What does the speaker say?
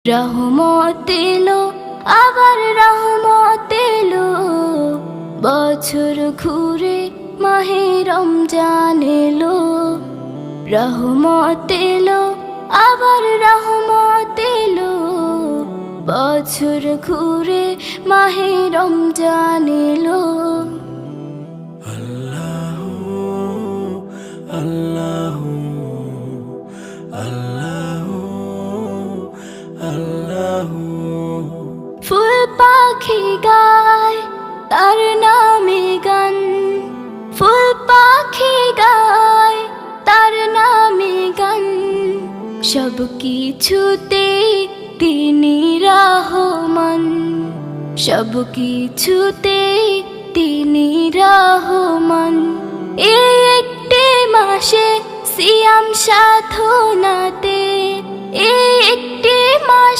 রহমত এলো, আবার রহমত এলো, বছর ঘুরে মাহে রমজান এলো। রহমত এলো, আবার রহমত এলো, বছর ঘুরে মাহে রমজান এলো। আল্লাহু আল্লাহু আল্লাহু আল্লাহু। ফুল পাখি গায় তার নামে গান, ফুল পাখি গায় তার নামে গান, সব কিছুতে তিনি রহমান, সব কিছুতে তিনি রহমান। এই একটি মাসে সিয়াম সাধনাতে, এই একটি মাস